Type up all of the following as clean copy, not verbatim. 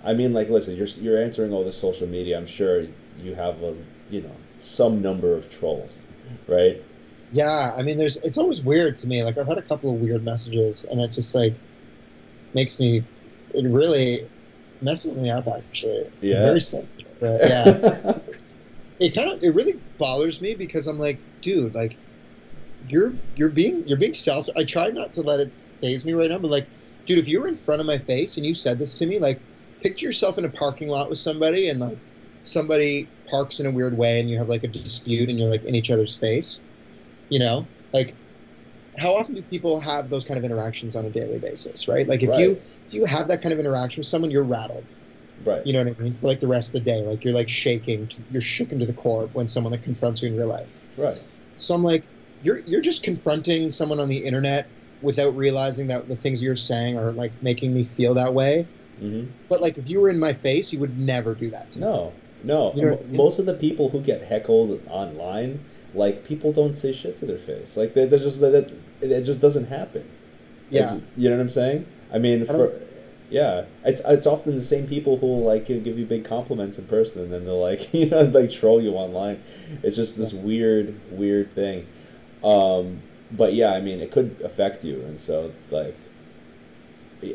I mean, like, listen, you're answering all this social media. I'm sure you have some number of trolls, right? Yeah, I mean, it's always weird to me. Like, I've had a couple of weird messages, and it just like makes me. It really messes me up. Actually, I'm Yeah. very sensitive. But yeah, it really bothers me because I'm like, dude, like you're being self. I try not to let it faze me right now, but like, dude, if you were in front of my face and you said this to me, like, picture yourself in a parking lot with somebody, and like somebody parks in a weird way, and you have like a dispute, and you're like in each other's face. You know, like how often do people have those kind of interactions on a daily basis, right? Like Right. if you have that kind of interaction with someone, you're rattled. Right. You know what I mean? For like the rest of the day, like you're like shaking, you're shaken to the core when someone like confronts you in real life. Right. So I'm like, you're just confronting someone on the internet without realizing that the things you're saying are like making me feel that way. Hmm. But like if you were in my face, you would never do that to me. No. No. You know what I mean? Most of the people who get heckled online, like, people don't say shit to their face. Like, there's just that it just doesn't happen. Yeah. You know what I'm saying? I mean, I don't, yeah, it's often the same people who will, like, give you big compliments in person, and then they'll, like, like, troll you online. It's just this weird thing. But yeah, I mean, it could affect you, and so, like,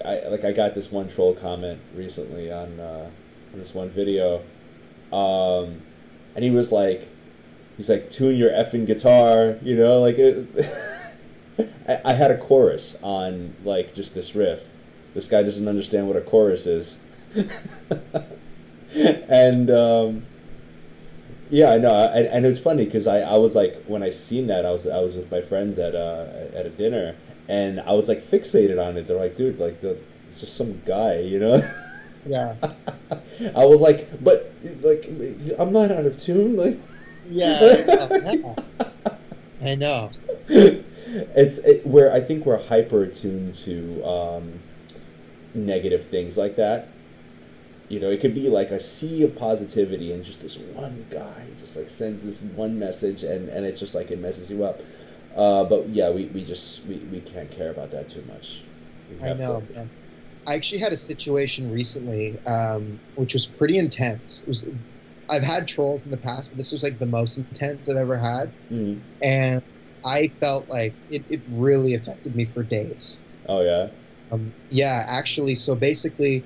I got this one troll comment recently on this one video, and he's like, tune your effing guitar, like it. I had a chorus on, like, just this riff. This guy doesn't understand what a chorus is. And yeah, I know, and it's funny because I was like, when I seen that, I was with my friends at a dinner, and I was like fixated on it. They're like, dude, like, it's just some guy. yeah. I was like, but, like, I'm not out of tune, like. Yeah. I know. Where I think we're hyper attuned to negative things like that. It could be like a sea of positivity, and just this one guy just like sends this one message, and it just like it messes you up. But yeah, we can't care about that too much. I know, man. I actually had a situation recently, which was pretty intense. I've had trolls in the past, but this was like the most intense I've ever had. Mm-hmm. And I felt like it really affected me for days. Oh yeah. Yeah, actually. So basically,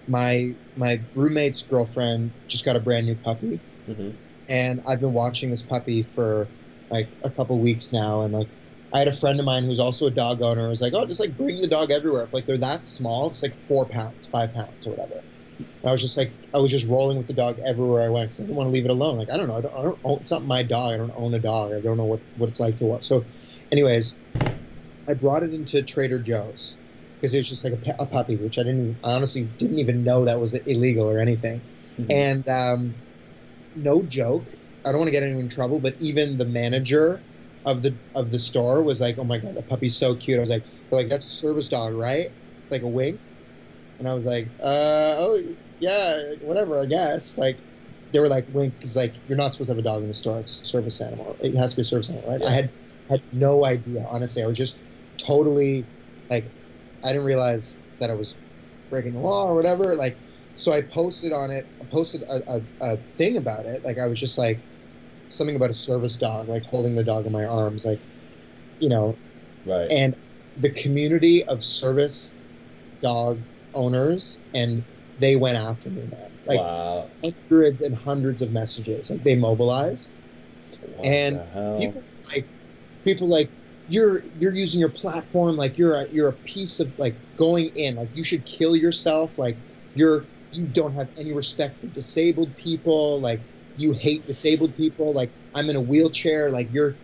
my roommate's girlfriend just got a brand new puppy, Mm-hmm. and I've been watching this puppy for like a couple weeks now. And like, I had a friend of mine who's also a dog owner. I was like, oh, just like bring the dog everywhere. If like they're that small, it's like 4 pounds, 5 pounds, or whatever. And I was just rolling with the dog everywhere I went because I didn't want to leave it alone. Like, I don't know, I don't own, it's not my dog. I don't own a dog. I don't know what it's like to watch. So, anyways, I brought it into Trader Joe's because it was just like a puppy, which I honestly didn't even know that was illegal or anything. Mm-hmm. And no joke, I don't want to get anyone in trouble, but even the manager of the store was like, "Oh my god, the puppy's so cute." I was like, "They're like, that's a service dog, right?" Like a wink. And I was like, oh, yeah, whatever, I guess. Like, they were like, wink, because, like, you're not supposed to have a dog in the store. It's a service animal. It has to be a service animal, right? Yeah. I had no idea, honestly. I was just totally, like, I didn't realize that I was breaking the law or whatever. Like, so I posted on it. I posted a thing about it. Like, I was just, like, something about a service dog, like, holding the dog in my arms, like, Right. And the community of service dog owners, and they went after me, man. Like, wow. Hundreds and hundreds of messages. Like, they mobilized. What and the hell? people like you're using your platform like you're a piece of, like, going in, like, you should kill yourself, like you don't have any respect for disabled people, like you hate disabled people, like I'm in a wheelchair, like you're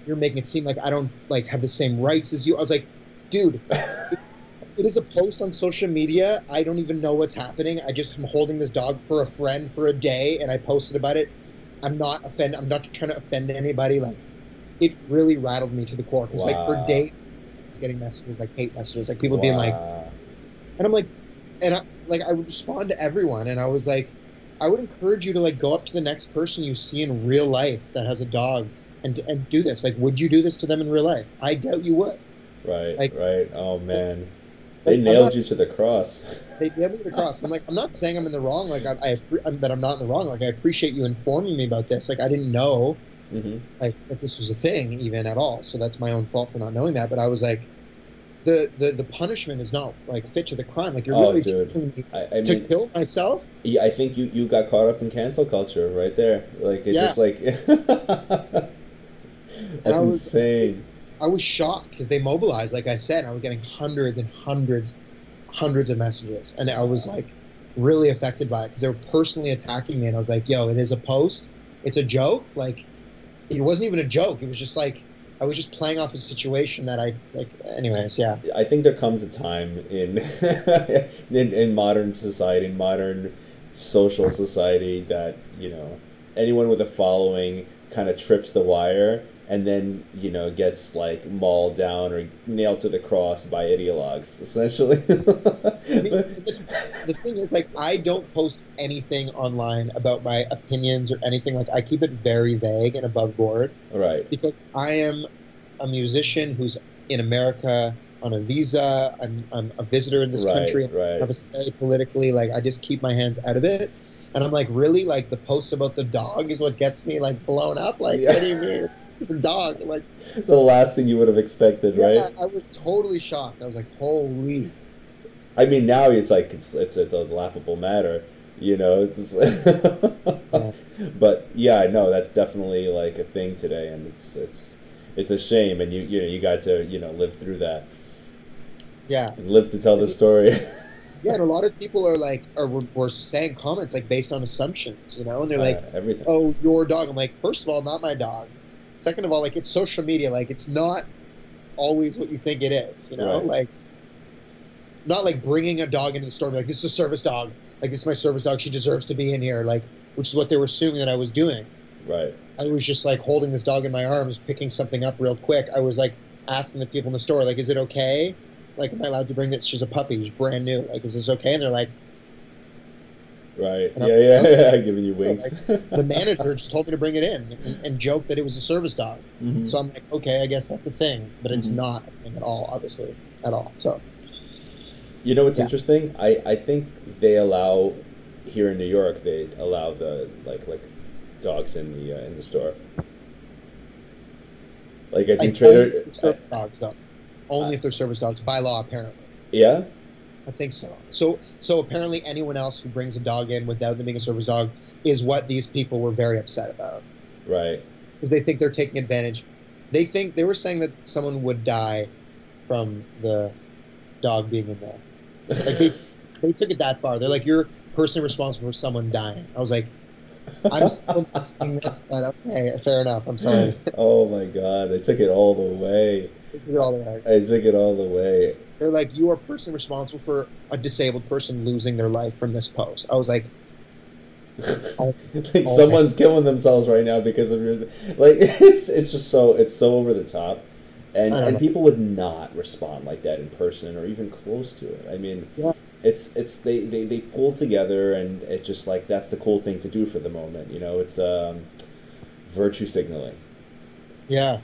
making it seem like I don't, like, have the same rights as you. I was like, dude, it is a post on social media. I don't even know what's happening. I just am holding this dog for a friend for a day, and I posted about it. I'm not trying to offend anybody. Like, it really rattled me to the core because, like, for days, I was getting messages, like hate messages, like people being like, and I'm like, and I would respond to everyone, and I was like, I would encourage you to, like, go up to the next person you see in real life that has a dog and do this. Like, would you do this to them in real life? I doubt you would. Right. Like, right. Oh man. They I'm nailed not. you to the cross. They nailed me to the cross. I'm like, I'm not saying I'm in the wrong. Like, that I'm not in the wrong. Like, I appreciate you informing me about this. Like, I didn't know Hmm. like that this was a thing even at all. So that's my own fault for not knowing that. But I was like, the punishment is not like fit to the crime. Like, you're Oh, literally dude. telling me I to mean, kill myself. yeah, I think you got caught up in cancel culture right there. Like, it Yeah, just like and that's insane. I was shocked because they mobilized. Like I said, I was getting hundreds and hundreds of messages, and I was like really affected by it because they were personally attacking me. And I was like, "Yo, it is a post. It's a joke. Like, it wasn't even a joke. It was just like I was just playing off a situation that I like." Anyways, yeah, I think there comes a time in in modern society, in modern social society, that anyone with a following kind of trips the wire, and then gets like mauled down or nailed to the cross by ideologues, essentially. I mean, the thing is, like, I don't post anything online about my opinions or anything. Like, I keep it very vague and above board Right. because I am a musician who's in America on a visa. I'm a visitor in this country. I Right. have a say politically. Like, I just keep my hands out of it. And I'm like, really? Like, the post about the dog is what gets me, like, blown up? Like, Yeah. what do you mean? It's a dog. Like, It's the last thing you would have expected, yeah, right? I was totally shocked. I was like, holy. I mean, now it's like it's a laughable matter, It's Yeah. but yeah, no, that's definitely like a thing today, and it's a shame, and you got to live through that Yeah. and live to tell the story. Yeah, and a lot of people are like, were saying comments like based on assumptions, and they're like, Everything. "Oh, your dog." I'm like, first of all, not my dog. Second of all, like, it's social media. Like, it's not always what you think it is. Right. Like, not like bringing a dog into the store, and be like, this is a service dog. Like, this is my service dog. She deserves to be in here. Like, which is what they were assuming that I was doing. Right. I was just like holding this dog in my arms, picking something up real quick. I was like asking the people in the store, like, is it okay? Like, am I allowed to bring this? She's a puppy. She's brand new. Like, is this okay? And they're like, Right. and Yeah. Giving you like, wings. the manager just told me to bring it in and joked that it was a service dog. Hmm. So I'm like, okay, I guess that's a thing, but it's Mhm. not a thing at all, obviously, at all. So You know what's yeah, interesting? I think they allow here in New York. They allow the like dogs in the store. Like, I think only if Trader. they're service dogs, though. Only if they're service dogs by law, apparently. Yeah. I think so. So apparently, anyone else who brings a dog in without them being a service dog is what these people were very upset about Right. because they think they're taking advantage. They think they were saying that someone would die from the dog being in there. Like, they took it that far. They're like, you're personally responsible for someone dying. I was like, I'm still not seeing this, but okay, fair enough. I'm sorry. Oh my God! They took it all the way. They took it all the way. I took it all the way. They're like, you are personally responsible for a disabled person losing their life from this post. I was like, oh, Like, someone's killing themselves right now because of your. Like, it's just it's so over the top, and I don't know. people would not respond like that in person or even close to it. I mean, Yeah. it's they pull together, and it's just like that's the cool thing to do for the moment. It's virtue signaling. Yeah.